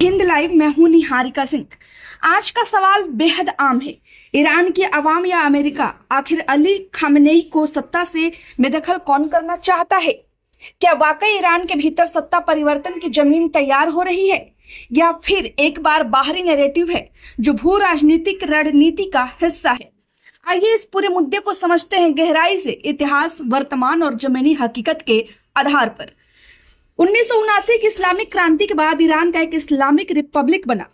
Hind live में हूं निहारिका सिंह। आज का सवाल बेहद आम है। ईरान की अवाम या अमेरिका आखिर अली खामनेई को सत्ता से बेदखल कौन करना चाहता है? क्या वाकई ईरान के भीतर सत्ता परिवर्तन की जमीन तैयार हो रही है, या फिर एक बार बाहरी नैरेटिव है जो भू राजनीतिक रणनीति का हिस्सा है? आइए इस पूरे मुद्दे को समझते हैं गहराई से, इतिहास, वर्तमान और जमीनी हकीकत के आधार पर। 1979 की इस्लामिक क्रांति के बाद ईरान का एक इस्लामिक रिपब्लिक बना।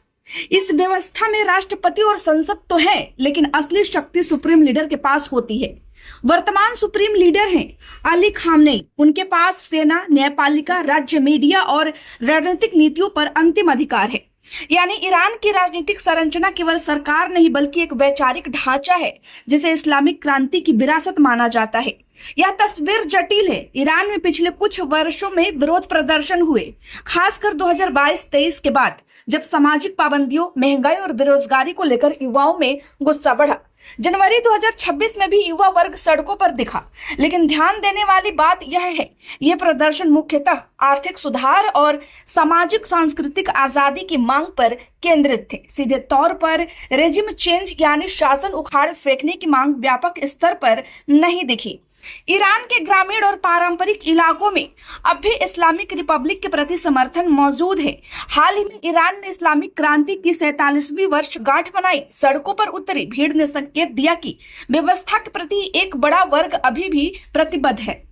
इस व्यवस्था में राष्ट्रपति और संसद तो है, लेकिन असली शक्ति सुप्रीम लीडर के पास होती है। वर्तमान सुप्रीम लीडर हैं अली खामनेई। उनके पास सेना, न्यायपालिका, राज्य मीडिया और रणनीतिक नीतियों पर अंतिम अधिकार है। यानी ईरान की राजनीतिक संरचना केवल सरकार नहीं बल्कि एक वैचारिक ढांचा है जिसे इस्लामिक क्रांति की विरासत माना जाता है। यह तस्वीर जटिल है। ईरान में पिछले कुछ वर्षों में विरोध प्रदर्शन हुए, खासकर 2022-23 के बाद, जब सामाजिक पाबंदियों, महंगाई और बेरोजगारी को लेकर युवाओं में गुस्सा बढ़ा। जनवरी 2026 में भी युवा वर्ग सड़कों पर दिखा, लेकिन ध्यान देने वाली बात यह है, ये प्रदर्शन मुख्यतः आर्थिक सुधार और सामाजिक सांस्कृतिक आजादी की मांग पर केंद्रित थे। सीधे तौर पर रेजिम चेंज यानी शासन उखाड़ फेंकने की मांग व्यापक स्तर पर नहीं दिखी। ईरान के ग्रामीण और पारंपरिक इलाकों में अब भी इस्लामिक रिपब्लिक के प्रति समर्थन मौजूद है। हाल ही में ईरान ने इस्लामिक क्रांति की 47वीं वर्षगांठ मनाई। सड़कों पर उतरी भीड़ ने संकेत दिया कि व्यवस्था के प्रति एक बड़ा वर्ग अभी भी प्रतिबद्ध है।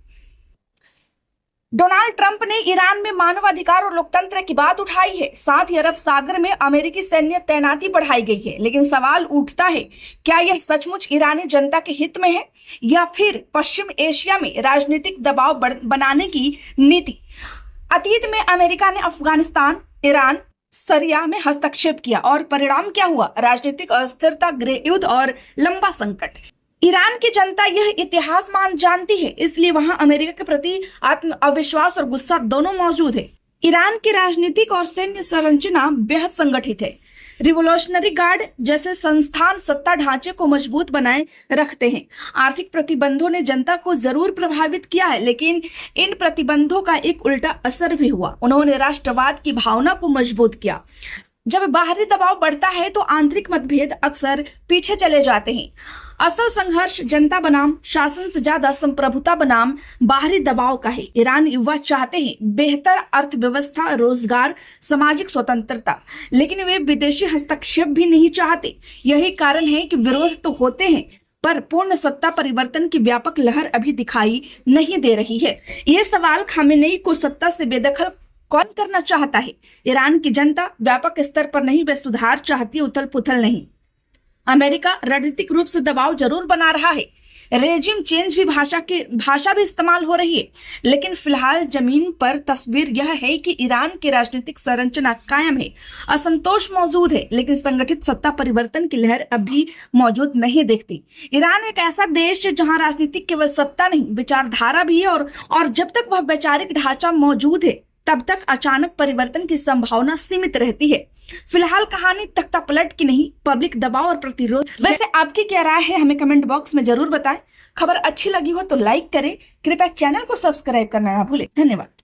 डोनाल्ड ट्रंप ने ईरान में मानवाधिकार और लोकतंत्र की बात उठाई है। साथ ही अरब सागर में अमेरिकी सैन्य तैनाती बढ़ाई गई है। लेकिन सवाल उठता है, क्या यह सचमुच ईरानी जनता के हित में है, या फिर पश्चिम एशिया में राजनीतिक दबाव बनाने की नीति? अतीत में अमेरिका ने अफगानिस्तान, ईरान, सीरिया में हस्तक्षेप किया और परिणाम क्या हुआ? राजनीतिक अस्थिरता, गृह युद्ध और लंबा संकट। ईरान की जनता यह इतिहास मान जानती है, इसलिए वहां अमेरिका के प्रति आत्म अविश्वास और गुस्सा दोनों मौजूद है। ईरान की राजनीतिक और सैन्य संरचना बेहद संगठित है। रिवोल्यूशनरी गार्ड जैसे संस्थान सत्ता ढांचे को मजबूत बनाए रखते हैं। आर्थिक प्रतिबंधों ने जनता को जरूर प्रभावित किया है, लेकिन इन प्रतिबंधों का एक उल्टा असर भी हुआ। उन्होंने राष्ट्रवाद की भावना को मजबूत किया। जब बाहरी दबाव बढ़ता है तो आंतरिक मतभेद अक्सर पीछे चले जाते हैं। असल संघर्ष जनता बनाम शासन से ज्यादा संप्रभुता बनाम बाहरी दबाव का है। ईरान युवा चाहते हैं बेहतर अर्थव्यवस्था, रोजगार, सामाजिक स्वतंत्रता, लेकिन वे विदेशी हस्तक्षेप भी नहीं चाहते। यही कारण है कि विरोध तो होते हैं, पर पूर्ण सत्ता परिवर्तन की व्यापक लहर अभी दिखाई नहीं दे रही है। ये सवाल खामेनेई को सत्ता से बेदखल कौन करना चाहता है? ईरान की जनता व्यापक स्तर पर नहीं, वे सुधार चाहती है, उथल पुथल नहीं। अमेरिका रणनीतिक रूप से दबाव जरूर बना रहा है। रेजिम चेंज भी भाषा भी इस्तेमाल हो रही है, लेकिन फिलहाल जमीन पर तस्वीर यह है कि ईरान की राजनीतिक संरचना कायम है। असंतोष मौजूद है, लेकिन संगठित सत्ता परिवर्तन की लहर अभी मौजूद नहीं दिखती। ईरान एक ऐसा देश है जहां राजनीतिक केवल सत्ता नहीं, विचारधारा भी है, और जब तक वह वैचारिक ढांचा मौजूद है तब तक अचानक परिवर्तन की संभावना सीमित रहती है। फिलहाल कहानी तख्ता पलट की नहीं, पब्लिक दबाव और प्रतिरोध। वैसे आपकी क्या राय है, हमें कमेंट बॉक्स में जरूर बताएं। खबर अच्छी लगी हो तो लाइक करें। कृपया चैनल को सब्सक्राइब करना ना भूलें। धन्यवाद।